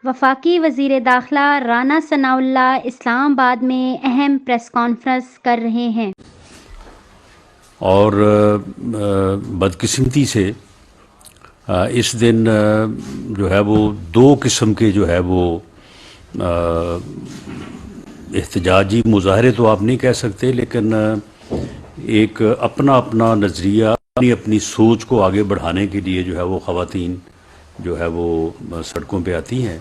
وفاقی وزیر داخلہ رانا ثناء اللہ اسلام آباد میں اہم پریس کانفرنس کر رہے ہیں اور بدقسمتی سے اس دن جو ہے وہ دو قسم کے جو ہے وہ احتجاجی مظاہرے تو آپ نہیں کہہ سکتے، لیکن ایک اپنا اپنا نظریہ، اپنی سوچ کو آگے بڑھانے کے لیے جو ہے وہ خواتین جو ہے وہ سڑکوں پہ آتی ہیں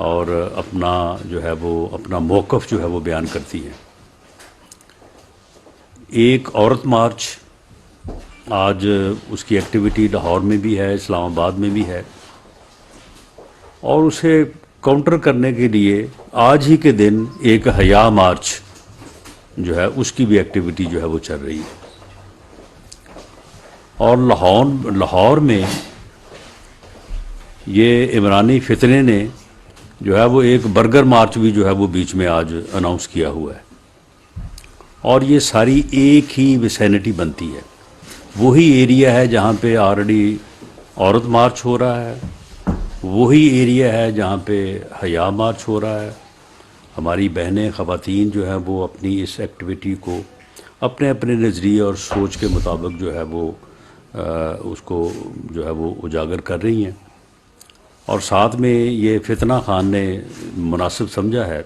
اور اپنا جو ہے وہ اپنا موقف جو ہے وہ بیان کرتی ہیں۔ ایک عورت مارچ آج اس کی ایکٹیویٹی لاہور میں بھی ہے، اسلام آباد میں بھی ہے، اور اسے کاؤنٹر کرنے کے لیے آج ہی کے دن ایک حیا مارچ جو ہے اس کی بھی ایکٹیویٹی جو ہے وہ چل رہی ہے۔ اور لاہور میں یہ عمرانی فتنے نے جو ہے وہ ایک برگر مارچ بھی جو ہے وہ بیچ میں آج اناؤنس کیا ہوا ہے، اور یہ ساری ایک ہی ویسینٹی بنتی ہے، وہی ایریا ہے جہاں پہ آلریڈی عورت مارچ ہو رہا ہے، وہی ایریا ہے جہاں پہ حیا مارچ ہو رہا ہے۔ ہماری بہنیں خواتین جو ہیں وہ اپنی اس ایکٹیویٹی کو اپنے اپنے نظریے اور سوچ کے مطابق جو ہے وہ اس کو جو ہے وہ اجاگر کر رہی ہیں، اور ساتھ میں یہ فتنہ خان نے مناسب سمجھا ہے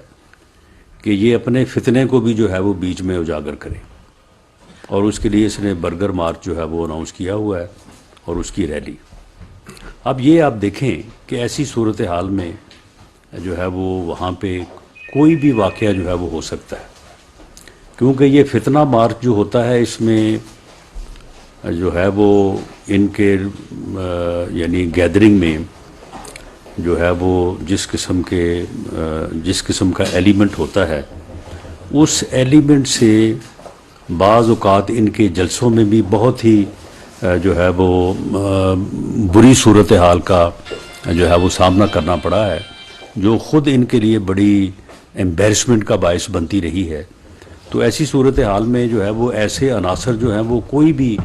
کہ یہ اپنے فتنے کو بھی جو ہے وہ بیچ میں اجاگر کرے، اور اس کے لیے اس نے برگر مارچ جو ہے وہ اناؤنس کیا ہوا ہے اور اس کی ریلی۔ اب یہ آپ دیکھیں کہ ایسی صورتحال میں جو ہے وہ وہاں پہ کوئی بھی واقعہ جو ہے وہ ہو سکتا ہے، کیونکہ یہ فتنہ مارچ جو ہوتا ہے اس میں جو ہے وہ ان کے یعنی گیدرنگ میں جو ہے وہ جس قسم کا ایلیمنٹ ہوتا ہے، اس ایلیمنٹ سے بعض اوقات ان کے جلسوں میں بھی بہت ہی جو ہے وہ بری صورتحال کا جو ہے وہ سامنا کرنا پڑا ہے، جو خود ان کے لیے بڑی ایمبیرسمنٹ کا باعث بنتی رہی ہے۔ تو ایسی صورتحال میں جو ہے وہ ایسے عناصر جو ہیں وہ کوئی بھی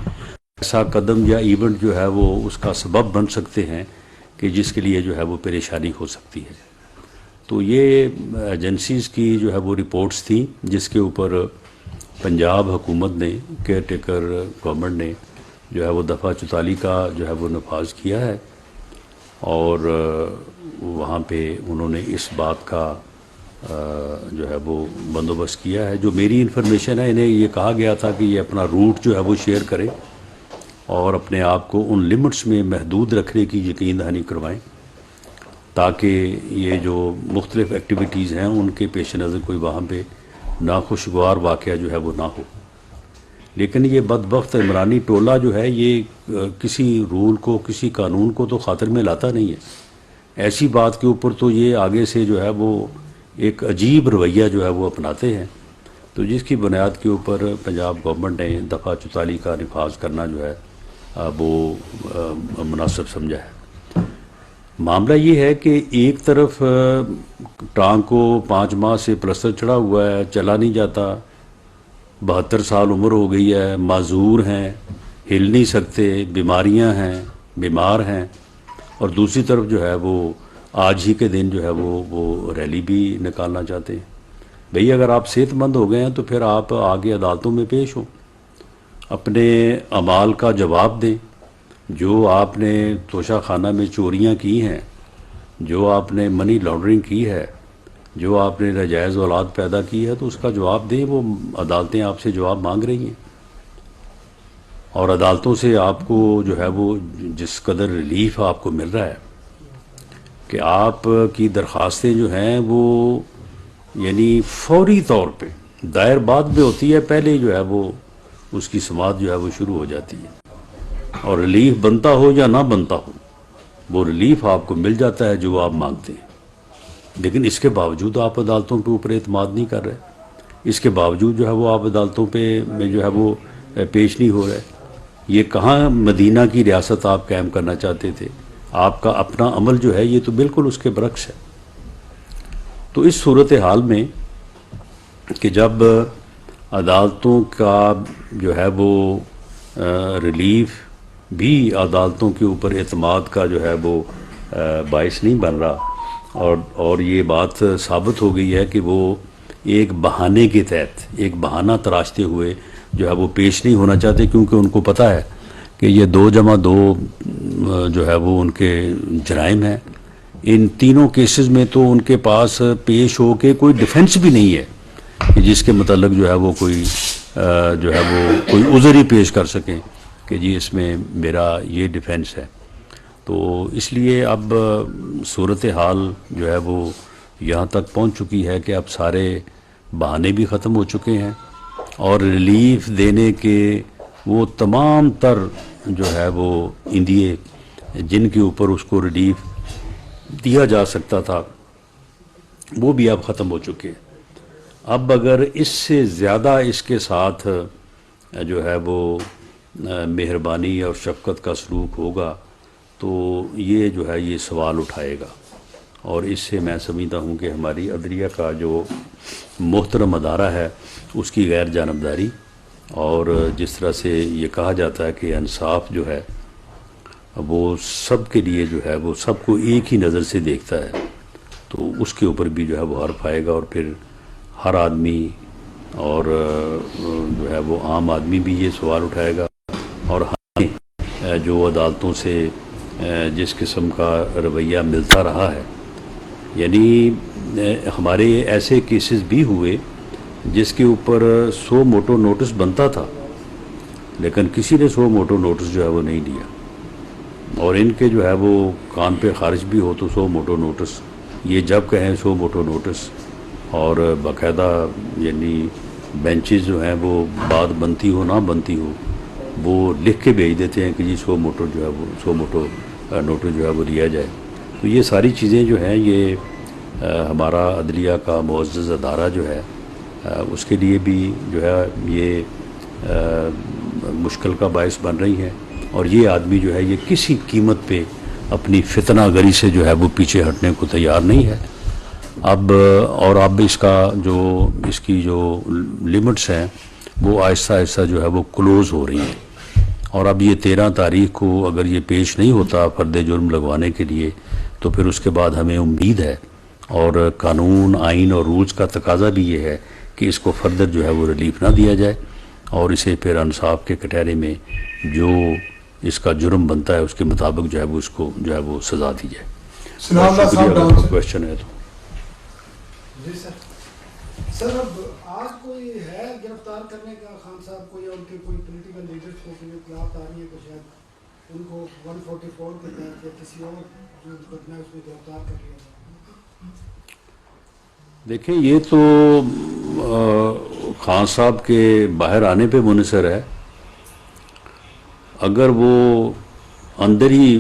ایسا قدم یا ایونٹ جو ہے وہ اس کا سبب بن سکتے ہیں کہ جس کے لیے جو ہے وہ پریشانی ہو سکتی ہے۔ تو یہ ایجنسیز کی جو ہے وہ رپورٹس تھیں جس کے اوپر پنجاب حکومت نے، کیئر ٹیکر گورنمنٹ نے جو ہے وہ دفعہ 44 کا جو ہے وہ نفاذ کیا ہے، اور وہاں پہ انہوں نے اس بات کا جو ہے وہ بندوبست کیا ہے۔ جو میری انفارمیشن ہے، انہیں یہ کہا گیا تھا کہ یہ اپنا روٹ جو ہے وہ شیئر کریں اور اپنے آپ کو ان لمٹس میں محدود رکھنے کی یقین دہانی کروائیں، تاکہ یہ جو مختلف ایکٹیویٹیز ہیں ان کے پیش نظر کوئی وہاں پہ ناخوشگوار واقعہ جو ہے وہ نہ ہو۔ لیکن یہ بدبخت عمرانی ٹولہ جو ہے یہ کسی رول کو، کسی قانون کو تو خاطر میں لاتا نہیں ہے، ایسی بات کے اوپر تو یہ آگے سے جو ہے وہ ایک عجیب رویہ جو ہے وہ اپناتے ہیں، تو جس کی بنیاد کے اوپر پنجاب گورنمنٹ نے دفعہ 44 کا نفاذ کرنا جو ہے وہ مناسب سمجھا ہے۔ معاملہ یہ ہے کہ ایک طرف ٹانگ کو 5 ماہ سے پلسٹر چڑھا ہوا ہے، چلا نہیں جاتا، 72 سال عمر ہو گئی ہے، معذور ہیں، ہل نہیں سکتے، بیماریاں ہیں، بیمار ہیں، اور دوسری طرف جو ہے وہ آج ہی کے دن جو ہے وہ ریلی بھی نکالنا چاہتے ہیں۔ بھئی اگر آپ صحت مند ہو گئے ہیں تو پھر آپ آگے عدالتوں میں پیش ہوں، اپنے اعمال کا جواب دیں، جو آپ نے توشہ خانہ میں چوریاں کی ہیں، جو آپ نے منی لانڈرنگ کی ہے، جو آپ نے ناجائز اولاد پیدا کی ہے، تو اس کا جواب دیں۔ وہ عدالتیں آپ سے جواب مانگ رہی ہیں، اور عدالتوں سے آپ کو جو ہے وہ جس قدر ریلیف آپ کو مل رہا ہے کہ آپ کی درخواستیں جو ہیں وہ یعنی فوری طور پہ دائر بعد میں ہوتی ہے، پہلے جو ہے وہ اس کی سماعت جو ہے وہ شروع ہو جاتی ہے، اور ریلیف بنتا ہو یا نہ بنتا ہو وہ ریلیف آپ کو مل جاتا ہے جو آپ مانگتے ہیں۔ لیکن اس کے باوجود آپ عدالتوں کے اوپر اعتماد نہیں کر رہے، اس کے باوجود جو ہے وہ آپ عدالتوں پہ میں جو ہے وہ پیش نہیں ہو رہے۔ یہ کہاں مدینہ کی ریاست آپ قائم کرنا چاہتے تھے؟ آپ کا اپنا عمل جو ہے یہ تو بالکل اس کے برعکس ہے۔ تو اس صورتحال میں کہ جب عدالتوں کا جو ہے وہ ریلیف بھی عدالتوں کے اوپر اعتماد کا جو ہے وہ باعث نہیں بن رہا، اور یہ بات ثابت ہو گئی ہے کہ وہ ایک بہانے کے تحت ایک بہانہ تراشتے ہوئے جو ہے وہ پیش نہیں ہونا چاہتے، کیونکہ ان کو پتہ ہے کہ یہ 2+2 جو ہے وہ ان کے جرائم ہیں۔ ان تینوں کیسز میں تو ان کے پاس پیش ہو کے کوئی ڈیفنس بھی نہیں ہے کہ جس کے متعلق جو ہے وہ کوئی جو ہے وہ کوئی عذر ہی پیش کر سکیں کہ جی اس میں میرا یہ ڈیفنس ہے۔ تو اس لیے اب صورتحال جو ہے وہ یہاں تک پہنچ چکی ہے کہ اب سارے بہانے بھی ختم ہو چکے ہیں، اور ریلیف دینے کے وہ تمام تر جو ہے وہ اندیے جن کے اوپر اس کو ریلیف دیا جا سکتا تھا وہ بھی اب ختم ہو چکے ہیں۔ اب اگر اس سے زیادہ اس کے ساتھ جو ہے وہ مہربانی اور شفقت کا سلوک ہوگا تو یہ جو ہے یہ سوال اٹھائے گا، اور اس سے میں سمجھتا ہوں کہ ہماری عدلیہ کا جو محترم ادارہ ہے اس کی غیر جانبداری، اور جس طرح سے یہ کہا جاتا ہے کہ انصاف جو ہے وہ سب کے لیے جو ہے وہ سب کو ایک ہی نظر سے دیکھتا ہے، تو اس کے اوپر بھی جو ہے وہ حرف آئے گا، اور پھر ہر آدمی اور جو ہے وہ عام آدمی بھی یہ سوال اٹھائے گا، اور ہمیں جو عدالتوں سے جس قسم کا رویہ ملتا رہا ہے، یعنی ہمارے ایسے کیسز بھی ہوئے جس کے اوپر 100 موٹو نوٹس بنتا تھا، لیکن کسی نے 100 موٹو نوٹس جو ہے وہ نہیں دیا، اور ان کے جو ہے وہ کان پہ خارج بھی ہو تو 100 موٹو نوٹس، یہ جب کہیں 100 موٹو نوٹس، اور باقاعدہ یعنی بینچز جو ہیں وہ بات بنتی ہو نہ بنتی ہو وہ لکھ کے بھیج دیتے ہیں کہ جی 100 موٹو جو ہے وہ 100 موٹو نوٹس جو ہے وہ لیا جائے۔ تو یہ ساری چیزیں جو ہیں یہ ہمارا عدلیہ کا معزز ادارہ جو ہے اس کے لیے بھی جو ہے یہ مشکل کا باعث بن رہی ہیں، اور یہ آدمی جو ہے یہ کسی قیمت پہ اپنی فتنہ گری سے جو ہے وہ پیچھے ہٹنے کو تیار نہیں ہے۔ اب اس کی جو لمٹس ہیں وہ آہستہ آہستہ جو ہے وہ کلوز ہو رہی ہیں، اور اب یہ 13 تاریخ کو اگر یہ پیش نہیں ہوتا فرد جرم لگوانے کے لیے تو پھر اس کے بعد ہمیں امید ہے، اور قانون آئین اور رولز کا تقاضا بھی یہ ہے کہ اس کو فردر جو ہے وہ ریلیف نہ دیا جائے، اور اسے پھر انصاف کے کٹہرے میں جو اس کا جرم بنتا ہے اس کے مطابق جو ہے وہ اس کو جو ہے وہ سزا دی جائے۔ شکریہ، اگر کوئی کویشچن ہے تو۔ جی سر اب آج کوئی ہے گرفتار کرنے کا خان صاحب کو، یا ان کے کوئی پولیٹیکل لیڈرز کو کوئی اطلاعات آ رہی ہے کہ شاید ان کو 144 کے تحت یا کسی اور جو مقدمہ ہے اس میں گرفتار کر لیا جائے؟ دیکھیں یہ تو خان صاحب کے باہر آنے پہ منحصر ہے، اگر وہ اندر ہی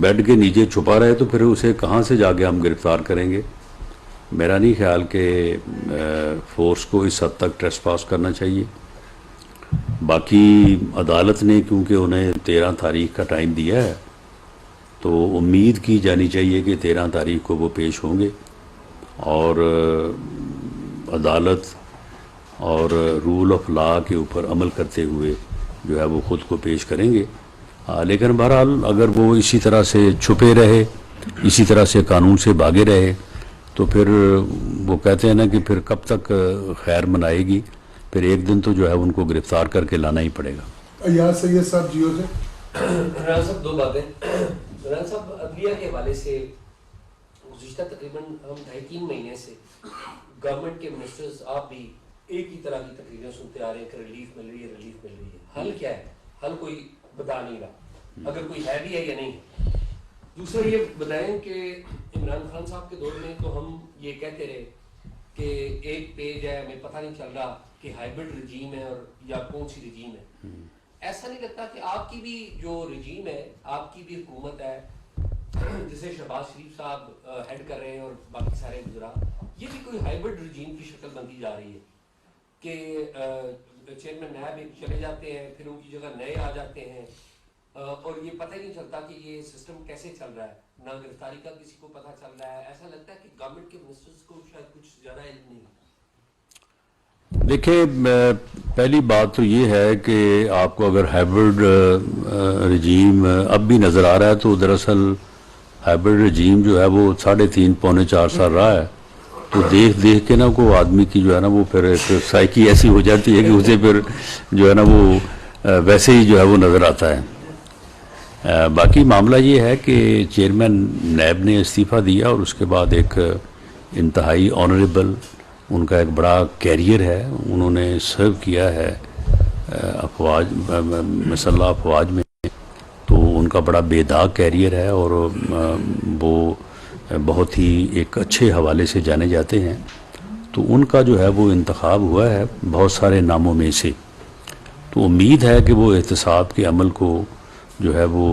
بیڈ کے نیچے چھپا رہے تو پھر اسے کہاں سے جا کے ہم گرفتار کریں گے؟ میرا نہیں خیال کہ فورس کو اس حد تک ٹریس پاس کرنا چاہیے۔ باقی عدالت نے کیونکہ انہیں 13 تاریخ کا ٹائم دیا ہے تو امید کی جانی چاہیے کہ 13 تاریخ کو وہ پیش ہوں گے، اور عدالت اور رول آف لا کے اوپر عمل کرتے ہوئے جو ہے وہ خود کو پیش کریں گے۔ لیکن بہرحال اگر وہ اسی طرح سے چھپے رہے، اسی طرح سے قانون سے بھاگے رہے تو پھر وہ کہتے ہیں نا کہ پھر کب تک خیر منائے گی، پھر ایک دن تو جو ہے ان کو گرفتار کر کے لانا ہی پڑے گا۔ یار سید صاحب جیو سے عمران صاحب دو باتیں۔ عمران صاحب عدلیہ کے حوالے سے گزشتہ تقریباً ہم 2.5-3 مہینے سے گورنمنٹ کے منسٹرز آپ بھی ایک ہی طرح کی تقریریں سنتے آ رہے ہیں کہ ریلیف مل رہی ہے، ریلیف مل رہی ہے۔ حل کیا ہے؟ حل کوئی بتا نہیں رہا، اگر کوئی ہے بھی ہے یا نہیں۔ دوسرا یہ بتائیں کہ عمران خان صاحب کے دور میں تو ہم یہ کہتے رہے کہ ایک پیج ہے، ہمیں پتہ نہیں چل رہا کہ ہائبرڈ رجیم ہے اور یا کون سی رجیم ہے۔ ایسا نہیں لگتا کہ آپ کی بھی جو رجیم ہے، آپ کی بھی حکومت ہے جسے شہباز شریف صاحب ہیڈ کر رہے ہیں اور باقی سارے وزراء، یہ بھی کوئی ہائبرڈ رجیم کی شکل بنتی جا رہی ہے کہ چیئرمین نائب ایک چلے جاتے ہیں، پھر ان کی جگہ نئے آ جاتے ہیں، اور یہ پتہ ہی نہیں چلتا کہ یہ سسٹم کیسے چل رہا ہے، نہ گرفتاری کا کسی کو پتہ چل رہا ہے۔ ایسا لگتا ہے کہ گورنمنٹ کے منسٹرز کو شاید کچھ زیادہ علم نہیں۔ دیکھیں پہلی بات تو یہ ہے کہ آپ کو اگر ہائبرڈ رجیم اب بھی نظر آ رہا ہے تو دراصل ہائبرڈ رجیم جو ہے وہ 3.5 پونے 4 سال رہا ہے، تو دیکھ کے نا کو آدمی کی جو ہے نا وہ پھر ایک سائیکی ایسی ہو جاتی ہے کہ اسے پھر جو ہے نا وہ ویسے ہی جو ہے وہ نظر آتا ہے۔ باقی معاملہ یہ ہے کہ چیئرمین نیب نے استعفیٰ دیا اور اس کے بعد ایک انتہائی آنریبل ان کا ایک بڑا کیریئر ہے، انہوں نے سرو کیا ہے افواج مسلح افواج میں، تو ان کا بڑا بے داغ کیریئر ہے اور وہ بہت ہی ایک اچھے حوالے سے جانے جاتے ہیں، تو ان کا جو ہے وہ انتخاب ہوا ہے بہت سارے ناموں میں سے۔ تو امید ہے کہ وہ احتساب کے عمل کو جو ہے وہ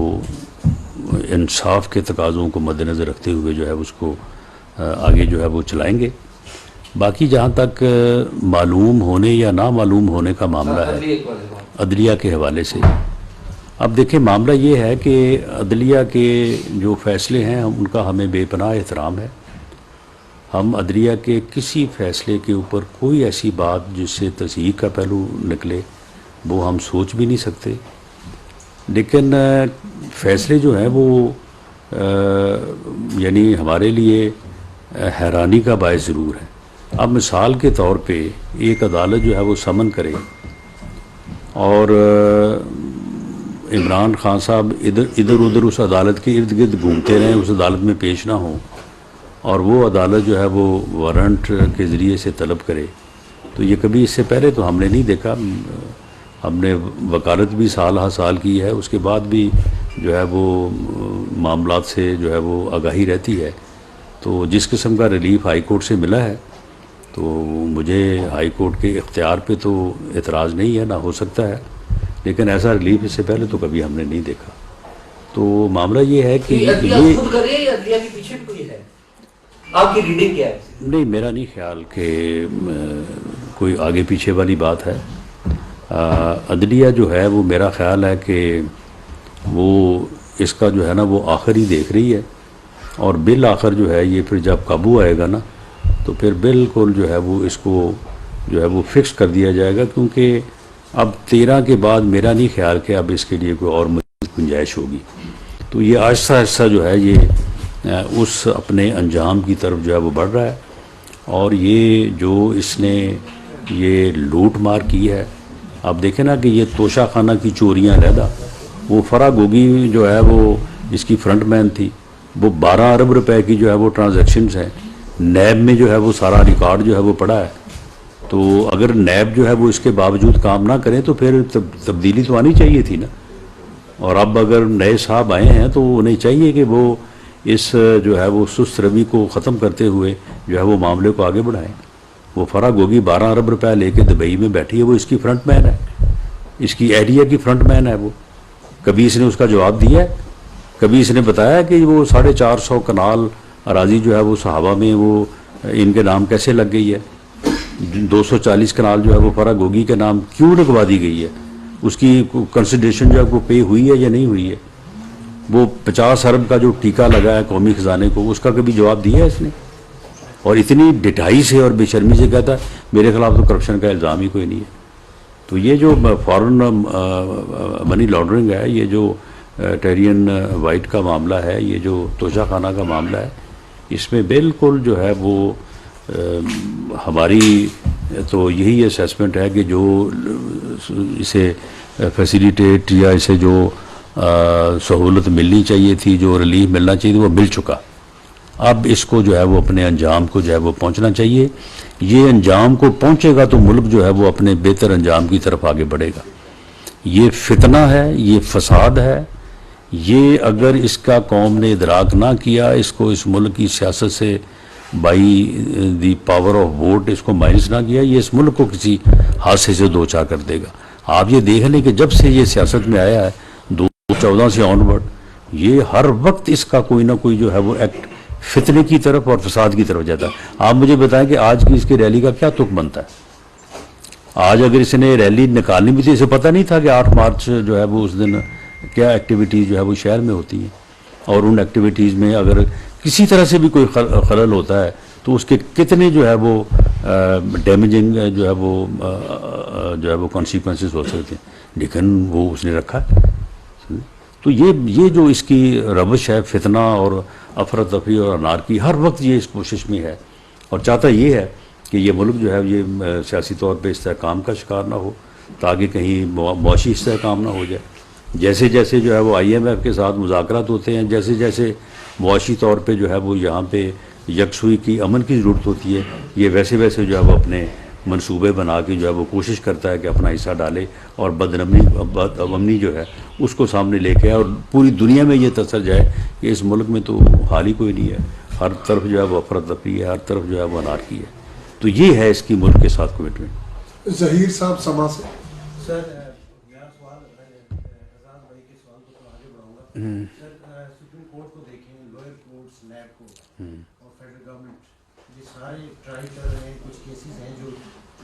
انصاف کے تقاضوں کو مد نظر رکھتے ہوئے جو ہے اس کو آگے جو ہے وہ چلائیں گے۔ باقی جہاں تک معلوم ہونے یا نہ معلوم ہونے کا معاملہ ہے عدلیہ کے حوالے سے، اب دیکھیں معاملہ یہ ہے کہ عدلیہ کے جو فیصلے ہیں ان کا ہمیں بے پناہ احترام ہے۔ ہم عدلیہ کے کسی فیصلے کے اوپر کوئی ایسی بات جس سے تصحیح کا پہلو نکلے وہ ہم سوچ بھی نہیں سکتے، لیکن فیصلے جو ہیں وہ یعنی ہمارے لیے حیرانی کا باعث ضرور ہے۔ اب مثال کے طور پہ ایک عدالت جو ہے وہ سمن کرے اور عمران خان صاحب ادھر ادھر اس عدالت کے ارد گرد گھومتے رہیں، اس عدالت میں پیش نہ ہوں، اور وہ عدالت جو ہے وہ وارنٹ کے ذریعے سے طلب کرے، تو یہ کبھی اس سے پہلے تو ہم نے نہیں دیکھا۔ ہم نے وکالت بھی سال ہا سال کی ہے، اس کے بعد بھی جو ہے وہ معاملات سے جو ہے وہ آگاہی رہتی ہے، تو جس قسم کا ریلیف ہائی کورٹ سے ملا ہے تو مجھے ہائی کورٹ کے اختیار پہ تو اعتراض نہیں ہے، نہ ہو سکتا ہے، لیکن ایسا ریلیف اس سے پہلے تو کبھی ہم نے نہیں دیکھا۔ تو معاملہ یہ ہے کہ عدلیہ خود کر رہی ہے یا عدلیہ کے پیچھے بھی کوئی ہے؟ آپ کی ریڈنگ کیا ہے؟ نہیں، میرا نہیں خیال کہ کوئی آگے پیچھے والی بات ہے۔ عدلیہ جو ہے وہ میرا خیال ہے کہ وہ اس کا جو ہے نا وہ آخر ہی دیکھ رہی ہے، اور بالآخر جو ہے یہ پھر جب قابو آئے گا نا تو پھر بالکل جو ہے وہ اس کو جو ہے وہ فکس کر دیا جائے گا، کیونکہ اب 13 کے بعد میرا نہیں خیال کہ اب اس کے لیے کوئی اور مزید گنجائش ہوگی۔ تو یہ آہستہ آہستہ جو ہے یہ اس اپنے انجام کی طرف جو ہے وہ بڑھ رہا ہے، اور یہ جو اس نے یہ لوٹ مار کی ہے، آپ دیکھیں نا کہ یہ توشہ خانہ کی چوریاں علیحدہ، وہ فرا گوگی جو ہے وہ اس کی فرنٹ مین تھی، وہ 12 ارب روپے کی جو ہے وہ ٹرانزیکشنز ہیں، نیب میں جو ہے وہ سارا ریکارڈ جو ہے وہ پڑا ہے، تو اگر نیب جو ہے وہ اس کے باوجود کام نہ کریں تو پھر تبدیلی تو آنی چاہیے تھی نا، اور اب اگر نئے صاحب آئے ہیں تو انہیں چاہیے کہ وہ اس جو ہے وہ سست روی کو ختم کرتے ہوئے جو ہے وہ معاملے کو آگے بڑھائیں۔ وہ فرا گوگی 12 ارب روپے لے کے دبئی میں بیٹھی ہے، وہ اس کی فرنٹ مین ہے، اس کی ایریا کی فرنٹ مین ہے، وہ کبھی اس نے اس کا جواب دیا ہے؟ کبھی اس نے بتایا کہ وہ 450 کنال اراضی جو ہے وہ صحابہ میں وہ ان کے نام کیسے لگ گئی ہے؟ 240 کنال جو ہے وہ فرا گوگی کے نام کیوں لگوا دی گئی ہے؟ اس کی کنسیڈریشن جو ہے وہ پے ہوئی ہے یا نہیں ہوئی ہے؟ وہ 50 ارب کا جو ٹیکہ لگا ہے قومی خزانے کو، اس کا کبھی جواب دیا ہے اس نے؟ اور اتنی ڈٹائی سے اور بے شرمی سے کہتا ہے میرے خلاف تو کرپشن کا الزام ہی کوئی نہیں ہے۔ تو یہ جو فارن منی لانڈرنگ ہے، یہ جو ٹیرین وائٹ کا معاملہ ہے، یہ جو توشہ خانہ کا معاملہ ہے، اس میں بالکل جو ہے وہ ہماری تو یہی اسیسمنٹ ہے کہ جو اسے فیسیلیٹیٹ یا اسے جو سہولت ملنی چاہیے تھی، جو ریلیف ملنا چاہیے تھی، وہ مل چکا۔ اب اس کو جو ہے وہ اپنے انجام کو جو ہے وہ پہنچنا چاہیے۔ یہ انجام کو پہنچے گا تو ملک جو ہے وہ اپنے بہتر انجام کی طرف آگے بڑھے گا۔ یہ فتنہ ہے، یہ فساد ہے، یہ اگر اس کا قوم نے ادراک نہ کیا، اس کو اس ملک کی سیاست سے by the power of vote اس کو مائنس نہ کیا، یہ اس ملک کو کسی حادثے سے دوچار کر دے گا۔ آپ یہ دیکھ لیں کہ جب سے یہ سیاست میں آیا ہے 2014 سے آنورڈ، یہ ہر وقت اس کا کوئی نہ کوئی جو ہے وہ ایکٹ فتنے کی طرف اور فساد کی طرف جاتا ہے۔ آپ مجھے بتائیں کہ آج کی اس کی ریلی کا کیا تک بنتا ہے؟ آج اگر اس نے ریلی نکالنی بھی تھی، اسے پتہ نہیں تھا کہ 8 مارچ جو ہے وہ اس دن کیا ایکٹیویٹیز جو ہے وہ شہر میں ہوتی ہیں، اور ان ایکٹیویٹیز میں اگر کسی طرح سے بھی کوئی خلل ہوتا ہے تو اس کے کتنے جو ہے وہ ڈیمیجنگ جو ہے وہ کانسیکوینسز ہو سکتے ہیں، لیکن وہ اس نے رکھا۔ تو یہ جو اس کی روش ہے فتنہ اور افراتفری اور انارکی، ہر وقت یہ اس کوشش میں ہے اور چاہتا یہ ہے کہ یہ ملک جو ہے یہ سیاسی طور پہ استحکام کا شکار نہ ہو، تاکہ کہیں معاشی استحکام نہ ہو جائے. جیسے جیسے جو ہے وہ IMF کے ساتھ مذاکرات ہوتے ہیں، جیسے جیسے معاشی طور پہ جو ہے وہ یہاں پہ یکسوئی کی امن کی ضرورت ہوتی ہے، یہ ویسے ویسے جو ہے وہ اپنے منصوبے بنا کے جو ہے وہ کوشش کرتا ہے کہ اپنا حصہ ڈالے اور بدامنی جو ہے اس کو سامنے لے کے آئے اور پوری دنیا میں یہ تاثر جائے کہ اس ملک میں تو حال ہی کوئی نہیں ہے، ہر طرف جو ہے وہ افراتفری ہے، ہر طرف جو ہے وہ انارکی ہے. تو یہ ہے اس کی ملک کے ساتھ کمٹمنٹ. ظہیر صاحب سما سے. سر میرا سوال اعزاز بھائی کے سوال کو تو آگے بڑھاؤں گا. سر سپریم کورٹ کو دیکھیں، لوئر کورٹس، نیب کورٹ اور فیڈرل گورنمنٹ یہ سارے ٹرائی کر رہے ہیں. کچھ کیسز ہیں جو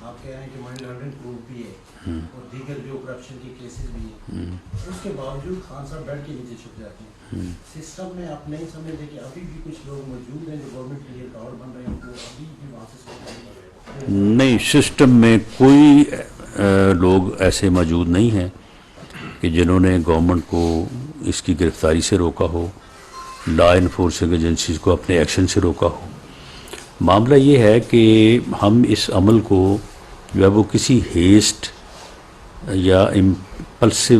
آپ کہہ رہے ہیں کہ منی لانڈرنگ پروف بھی ہے اور دیگر جو کرپشن کے کیسز بھی ہیں. اس کے باوجود خان صاحب بیڈ کے نیچے چھپ جاتے ہیں. سسٹم میں آپ نہیں سمجھتے کہ ابھی بھی کچھ لوگ موجود ہیں جو گورنمنٹ کے لیے کاور بن رہے ہیں، وہ ابھی بھی وہاں سے سپورٹ کر رہے ہیں؟ نہیں، سسٹم میں کوئی لوگ ایسے موجود نہیں ہیں کہ جنہوں نے گورنمنٹ کو اس کی گرفتاری سے روکا ہو، لا انفورسنگ ایجنسیز کو اپنے ایکشن سے روکا ہو. معاملہ یہ ہے کہ ہم اس عمل کو جو ہے وہ کسی ہیسٹ یا امپلسو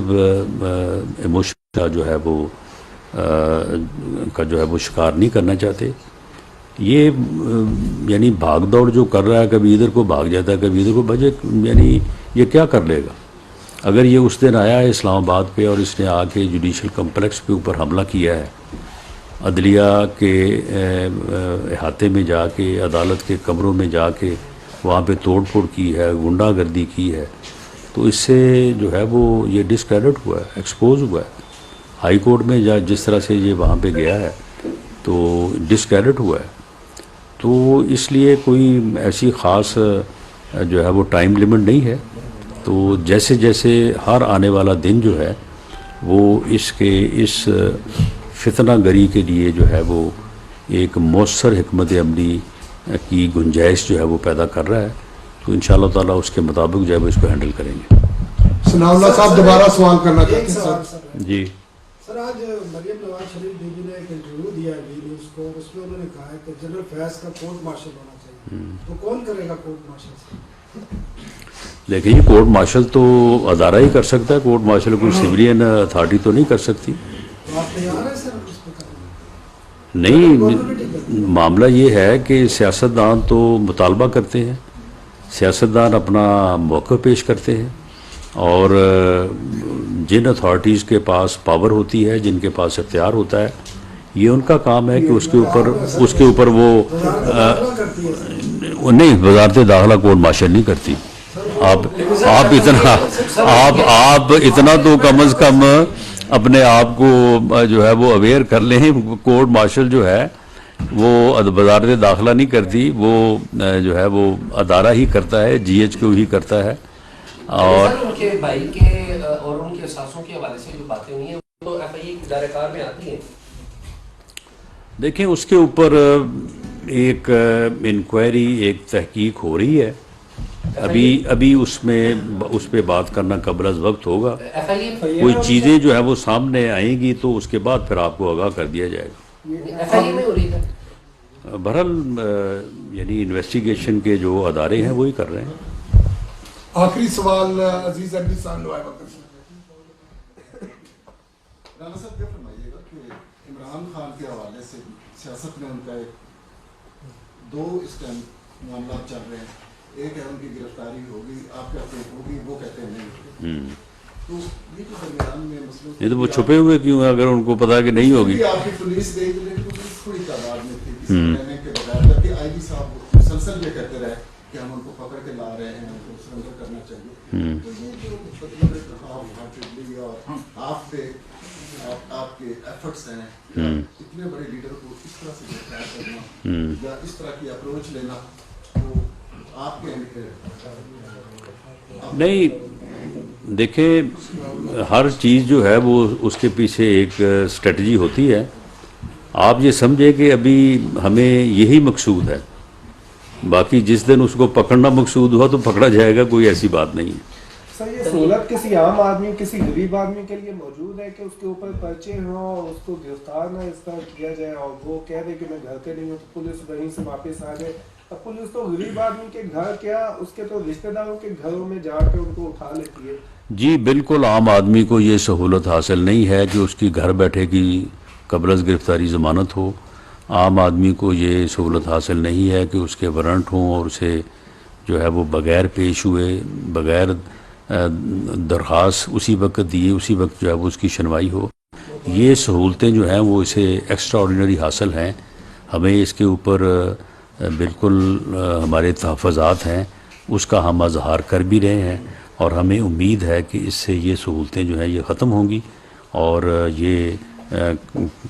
ایموشن کا جو ہے وہ شکار نہیں کرنا چاہتے. یہ یعنی بھاگ دوڑ جو کر رہا ہے، کبھی ادھر کو بھاگ جاتا ہے کبھی ادھر کو بجے، یعنی یہ کیا کر لے گا؟ اگر یہ اس دن آیا ہے اسلام آباد پہ اور اس نے آ کے جوڈیشل کمپلیکس کے اوپر حملہ کیا ہے، عدلیہ کے احاطے میں جا کے، عدالت کے کمروں میں جا کے وہاں پہ توڑ پھوڑ کی ہے، غنڈہ گردی کی ہے، تو اس سے جو ہے وہ یہ ڈسکریڈٹ ہوا ہے، ایکسپوز ہوا ہے. ہائی کورٹ میں جس طرح سے یہ وہاں پہ گیا ہے تو ڈسکریڈٹ ہوا ہے. تو اس لیے کوئی ایسی خاص جو ہے وہ ٹائم لیمٹ نہیں ہے. تو جیسے جیسے ہر آنے والا دن جو ہے وہ اس فتنہ گری کے لیے جو ہے وہ ایک مؤثر حکمت عملی کی گنجائش جو ہے وہ پیدا کر رہا ہے. تو انشاءاللہ تعالیٰ اس کے مطابق جو ہے وہ اس کو ہینڈل کریں گے. ثناء اللہ صاحب دوبارہ سوال کرنا چاہتے ایک ہیں. سوال سر. جی سر آج مریم نواز شریف بی بی نے ایک انٹرویو دیا ہے وی نیوز کو، اس میں انہوں نے کہا ہے کہ جنرل فیض کا کورٹ مارشل ہونا چاہیے. تو کون کرے گا کورٹ مارشل؟ دیکھیں یہ کورٹ مارشل تو ادارہ ہی کر سکتا ہے، کورٹ مارشل کوئی سویلین اتھارٹی تو نہیں کر سکتی. تو آپ تیار ہیں سر اس پہ کرنے؟ نہیں، معاملہ یہ ہے کہ سیاستدان تو مطالبہ کرتے ہیں، سیاستدان اپنا موقع پیش کرتے ہیں، اور جن اتھارٹیز کے پاس پاور ہوتی ہے، جن کے پاس اختیار ہوتا ہے، یہ ان کا کام ہے کہ اس کے اوپر وہ نہیں، وزارت داخلہ کورٹ مارشل نہیں کرتی. آپ اتنا تو کم از کم اپنے آپ کو جو ہے وہ اویئر کر لیں. کورٹ مارشل جو ہے وہ وزارت داخلہ نہیں کرتی، وہ جو ہے وہ ادارہ ہی کرتا ہے، GH ہی کرتا ہے. اور ان کے بھائی کے اور ان کے ساسوں کے حوالے سے جو باتیں ہوئی ہیں وہ FIA کی دائرہ کار میں آتی ہیں. دیکھیں اس کے اوپر ایک انکوائری، ایک تحقیق ہو رہی ہے. ابھی اس پہ بات کرنا قبل از وقت ہوگا. کوئی چیزیں جو ہے وہ سامنے آئیں گی تو اس کے بعد پھر آپ کو آگاہ کر دیا جائے گا. FIA میں ہو رہی ہے. بہرحال یعنی انویسٹیگیشن کے جو ادارے ہیں وہی کر رہے ہیں. آخری سوال عزیز علی صاحب لوائے وقت سے. رانا صاحب کیا فرمائیے گا کہ عمران خان کے حوالے سے سیاست میں ان کا دو اس ٹائم معاملات چل رہے ہیں. ایک ہے ان کی گرفتاری ہوگی، آپ کہتے ہیں ہوگی، وہ کہتے ہیں نہیں. تو یہ جو درمیان میں مسئلہ، یہ تو وہ چھپے ہوئے کیوں ہیں اگر ان کو پتا کہ نہیں ہوگی؟ آپ کی پولیس گئی لیکن تھوڑی تعداد میں تھی کسی کہنے کے بغیر، جبکہ آئی جی صاحب مسلسل یہ کہتے رہے کہ ہم ان کو پکڑ کے لا رہے ہیں، ان کو سرنڈر کرنا چاہیے. تو یہ جو مطلب ہاف ہارٹیڈلی اور ہاف پہ آپ کے ایفرٹس ہیں، اتنے بڑے لیڈر کو اس طرح سے گرفتار کرنا یا اس طرح کی اپروچ لینا، تو آپ کے نہیں، دیکھیں ہر چیز جو ہے وہ اس کے پیچھے ایک اسٹریٹجی ہوتی ہے. آپ یہ سمجھے کہ ابھی ہمیں یہی مقصود ہے، باقی جس دن اس کو پکڑنا مقصود ہوا تو پکڑا جائے گا، کوئی ایسی بات نہیں. سر یہ سہولت کسی عام آدمی کسی غریب آدمی کے لیے موجود ہے کہ اس کے اوپر پرچے ہوں اور اس کو گرفتار نہ اس طرح کیا جائے اور وہ کہہ دے کہ میں گھر پہ نہیں ہوں تو پولیس وہیں سے واپس آ جائے؟ اب پولیس تو غریب آدمی کے گھر کیا اس کے تو رشتہ داروں کے گھروں میں جا کے ان کو اٹھا لیتی ہے. جی بالکل عام آدمی کو یہ سہولت حاصل نہیں ہے کہ اس کی گھر بیٹھے کی قبل از گرفتاری ضمانت ہو. عام آدمی کو یہ سہولت حاصل نہیں ہے کہ اس کے وارنٹ ہوں اور اسے جو ہے وہ بغیر پیش ہوئے بغیر درخواست اسی وقت دیے اسی وقت جو ہے وہ اس کی سنوائی ہو. یہ سہولتیں جو ہیں وہ اسے ایکسٹرا آرڈینری حاصل ہیں. ہمیں اس کے اوپر بالکل ہمارے تحفظات ہیں، اس کا ہم اظہار کر بھی رہے ہیں اور ہمیں امید ہے کہ اس سے یہ سہولتیں جو ہیں یہ ختم ہوں گی اور یہ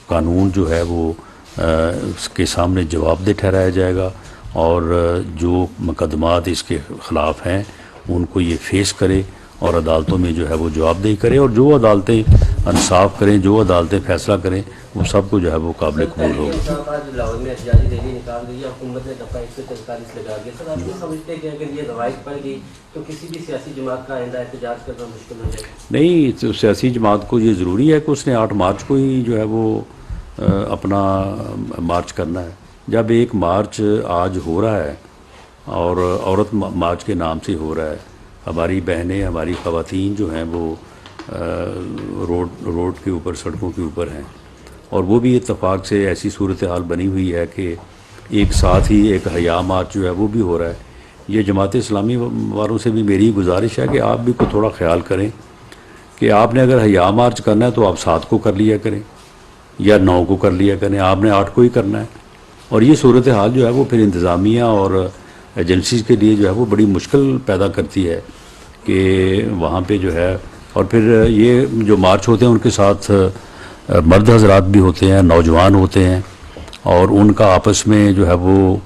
قانون جو ہے وہ اس کے سامنے جواب دہ ٹھہرایا جائے گا اور جو مقدمات اس کے خلاف ہیں ان کو یہ فیس کرے اور عدالتوں میں جو ہے وہ جواب دہی کرے اور جو عدالتیں انصاف کریں جو عدالتیں فیصلہ کریں وہ سب کو جو ہے وہ قابل قبول ہوگی. لاہور میں احتجاجی ریلی نکال رہی ہے، حکومت نے دفعہ 144 لگا دیا. سر آپ یہ سمجھتے ہیں کہ اگر یہ روایت پڑ گئی تو کسی بھی سیاسی جماعت کا آئندہ احتجاج کرنا مشکل ہو جائے؟ نہیں، تو سیاسی جماعت کو یہ ضروری ہے کہ اس نے 8 مارچ کو ہی جو ہے وہ اپنا مارچ کرنا ہے. جب ایک مارچ آج ہو رہا ہے اور عورت مارچ کے نام سے ہو رہا ہے، ہماری بہنیں ہماری خواتین جو ہیں وہ روڈ کے اوپر سڑکوں کے اوپر ہیں اور وہ بھی اتفاق سے ایسی صورتحال بنی ہوئی ہے کہ ایک ساتھ ہی ایک حیا مارچ جو ہے وہ بھی ہو رہا ہے. یہ جماعت اسلامی والوں سے بھی میری گزارش ہے کہ آپ بھی کو تھوڑا خیال کریں کہ آپ نے اگر حیا مارچ کرنا ہے تو آپ 7 کو کر لیا کریں یا 9 کو کر لیا کریں، آپ نے 8 کو ہی کرنا ہے. اور یہ صورتحال جو ہے وہ پھر انتظامیہ اور ایجنسیز کے لیے جو ہے وہ بڑی مشکل پیدا کرتی ہے کہ وہاں پہ جو ہے. اور پھر یہ جو مارچ ہوتے ہیں ان کے ساتھ مرد حضرات بھی ہوتے ہیں، نوجوان ہوتے ہیں اور ان کا آپس میں جو ہے وہ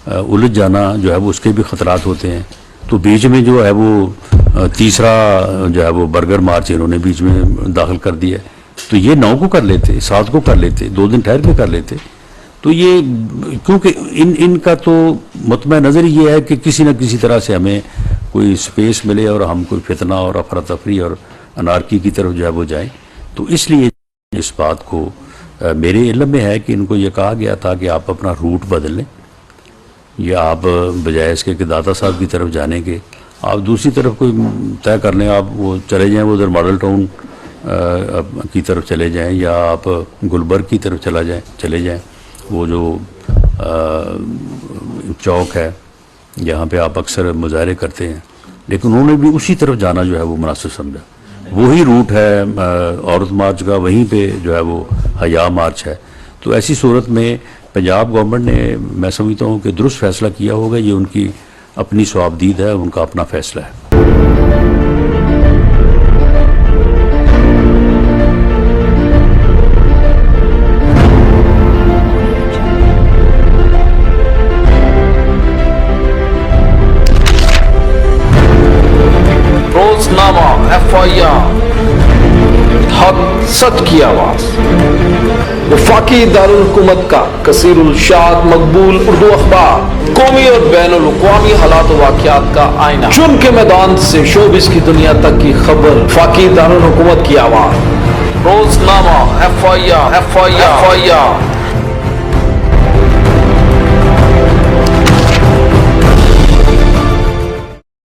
الجھ جانا جو ہے وہ اس کے بھی خطرات ہوتے ہیں. تو بیچ میں جو ہے وہ تیسرا جو ہے وہ برگر مارچ انہوں نے بیچ میں داخل کر دیا ہے. تو یہ 9 کو کر لیتے، 7 کو کر لیتے، 2 دن ٹھہر کے کر لیتے. تو یہ کیونکہ ان کا تو مطمع نظر یہ ہے کہ کسی نہ کسی طرح سے ہمیں کوئی سپیس ملے اور ہم کوئی فتنہ اور افراتفری اور انارکی کی طرف جو ہے وہ جائیں. تو اس لیے اس بات کو میرے علم میں ہے کہ ان کو یہ کہا گیا تھا کہ آپ اپنا روٹ بدل لیں یا آپ بجائے اس کے کہ داتا صاحب کی طرف جانے کے آپ دوسری طرف کوئی طے کر لیں، آپ وہ چلے جائیں، وہ ادھر ماڈل ٹاؤن کی طرف چلے جائیں یا آپ گلبرگ کی طرف چلے جائیں. وہ جو چوک ہے یہاں پہ آپ اکثر مظاہرے کرتے ہیں، لیکن انہوں نے بھی اسی طرف جانا جو ہے وہ مناسب سمجھا. وہی روٹ ہے عورت مارچ کا، وہیں پہ جو ہے وہ حیا مارچ ہے. تو ایسی صورت میں پنجاب گورنمنٹ نے میں سمجھتا ہوں کہ درست فیصلہ کیا ہوگا. یہ ان کی اپنی صوابدید ہے، ان کا اپنا فیصلہ ہے. روزنامہ FIR، حق سچ کی آواز. وفاقی دارالحکومت کا کثیر الشاعت مقبول اردو اخبار، قومی اور بین الاقوامی حالات و واقعات کا آئینہ. چن کے میدان سے شوبز کی دنیا تک کی خبر، وفاقی دارالحکومت کی آواز. روزنامہ FIR.